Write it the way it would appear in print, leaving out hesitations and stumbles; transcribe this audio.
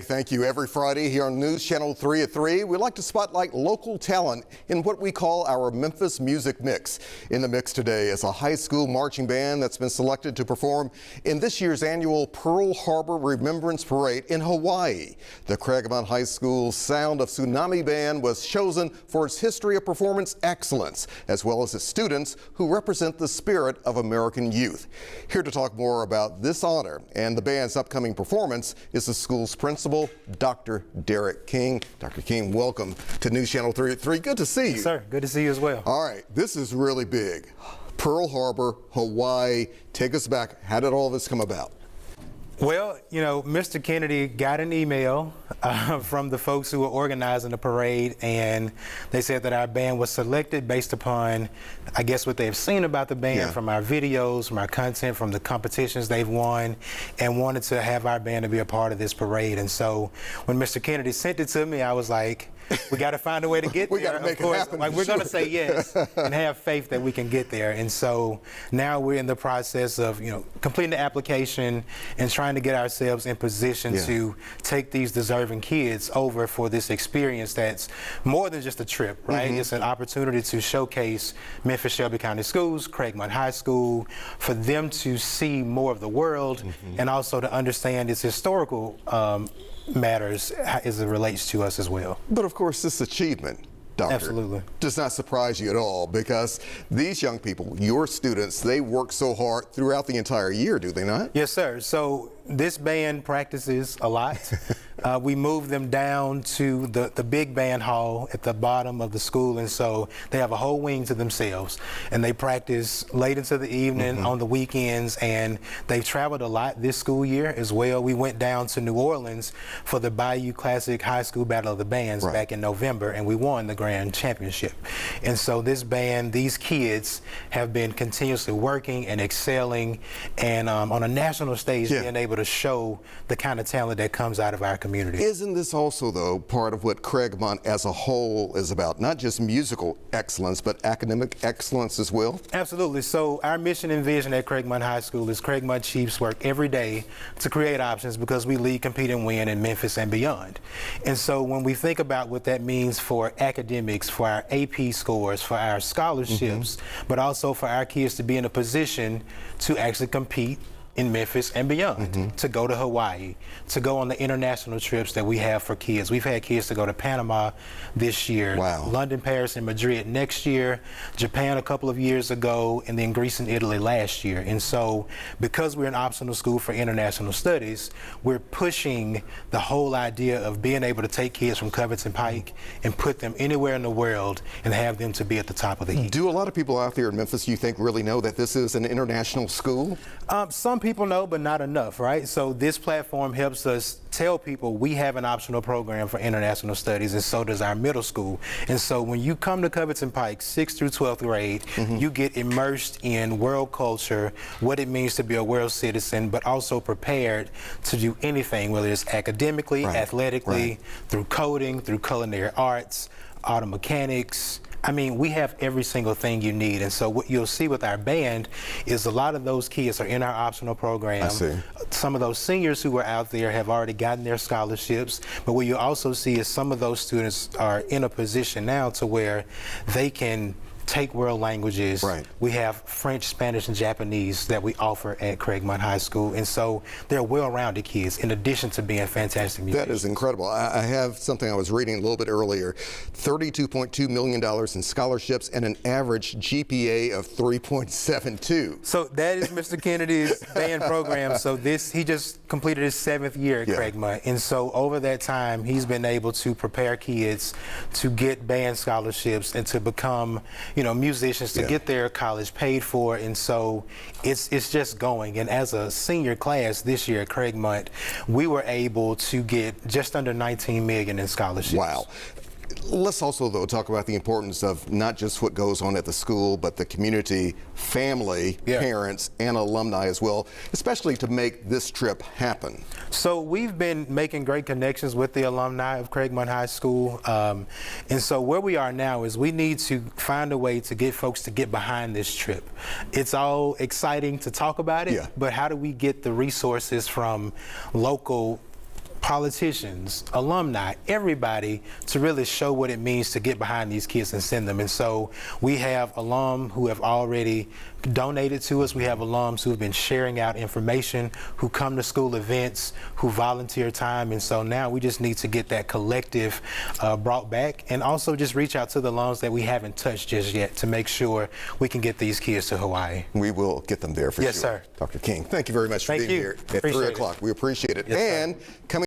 Thank you. Every Friday here on News Channel 3 at 3, we like to spotlight local talent in what we call our Memphis Music Mix. In the mix today is a high school marching band that's been selected to perform in this year's annual Pearl Harbor Remembrance Parade in Hawaii. The Craigmont High School Sound of Tsunami Band was chosen for its history of performance excellence, as well as its students who represent the spirit of American youth. Here to talk more about this honor and the band's upcoming performance is the school's principal, Dr. Derek King. Dr. King, welcome to News Channel 3 at 3. Good to see you. Yes, sir. Good to see you as well. All right, this is really big. Pearl Harbor, Hawaii. Take us back. How did all this come about? Well, you know, Mr. Kennedy got an email from the folks who were organizing the parade, and they said that our band was selected based upon, I guess, what they've seen about the band from our videos, from our content, from the competitions they've won, and wanted to have our band to be a part of this parade. And so when Mr. Kennedy sent it to me, I was like, we got to find a way to get there. We got to make it happen. Like, we're going to say yes and have faith that we can get there. And so now we're in the process of, you know, completing the application and trying to get ourselves in position to take these deserving kids over for this experience that's more than just a trip, right? It's an opportunity to showcase Memphis Shelby County Schools, Craigmont High School, for them to see more of the world and also to understand its historical matters as it relates to us as well. But of course, this achievement, Doctor, absolutely does not surprise you at all, because these young people, your students, they work so hard throughout the entire year, do they not? Yes, sir. So this band practices a lot. We move them down to the big band hall at the bottom of the school, and so they have a whole wing to themselves, and they practice late into the evening on the weekends, and they've traveled a lot this school year as well. We went down to New Orleans for the Bayou Classic High School Battle of the Bands back in November, and we won the grand championship. And so this band, these kids have been continuously working and excelling, and on a national stage being able to show the kind of talent that comes out of our community. Isn't this also, though, part of what Craigmont as a whole is about? Not just musical excellence, but academic excellence as well? Absolutely. So our mission and vision at Craigmont High School is Craigmont Chiefs work every day to create options because we lead, compete, and win in Memphis and beyond. And so when we think about what that means for academics, for our AP scores, for our scholarships, but also for our kids to be in a position to actually compete in Memphis and beyond, to go to Hawaii, to go on the international trips that we have for kids. We've had kids to go to Panama this year, London, Paris, and Madrid next year, Japan a couple of years ago, and then Greece and Italy last year. And so because we're an optional school for international studies, we're pushing the whole idea of being able to take kids from Covington Pike and put them anywhere in the world and have them to be at the top of the heap. Do a lot of people out there in Memphis, you think, really know that this is an international school? Some people know, but not enough, right? So this platform helps us tell people we have an optional program for international studies, and so does our middle school. And so when you come to Covington Pike, 6th through 12th grade, you get immersed in world culture, what it means to be a world citizen, but also prepared to do anything, whether it's academically, athletically, through coding, through culinary arts, auto mechanics. I mean, we have every single thing you need. And so what you'll see with our band is a lot of those kids are in our optional program. Some of those seniors who are out there have already gotten their scholarships. But what you also see is some of those students are in a position now to where they can take world languages. We have French, Spanish, and Japanese that we offer at Craigmont High School. And so they're well-rounded kids in addition to being fantastic musicians. That is incredible. I have something I was reading a little bit earlier, $32.2 million in scholarships and an average GPA of 3.72. So that is Mr. Kennedy's band program. So he just completed his 7th year at Craigmont. And so over that time, he's been able to prepare kids to get band scholarships and to become, you know, musicians, to get their college paid for. And so it's just going. And as a senior class this year at Craigmont, we were able to get just under $19 million in scholarships. Wow. Let's also, though, talk about the importance of not just what goes on at the school, but the community, family, parents, and alumni as well, especially to make this trip happen. So we've been making great connections with the alumni of Craigmont High School. And so where we are now is we need to find a way to get folks to get behind this trip. It's all exciting to talk about it, but how do we get the resources from local politicians, alumni, everybody to really show what it means to get behind these kids and send them. And so we have alum who have already donated to us. We have alums who have been sharing out information, who come to school events, who volunteer time. And so now we just need to get that collective brought back, and also just reach out to the alums that we haven't touched just yet to make sure we can get these kids to Hawaii. We will get them there for sure. Yes, sir. Dr. King, thank you very much for being here at 3 o'clock. We appreciate it. Yes, and coming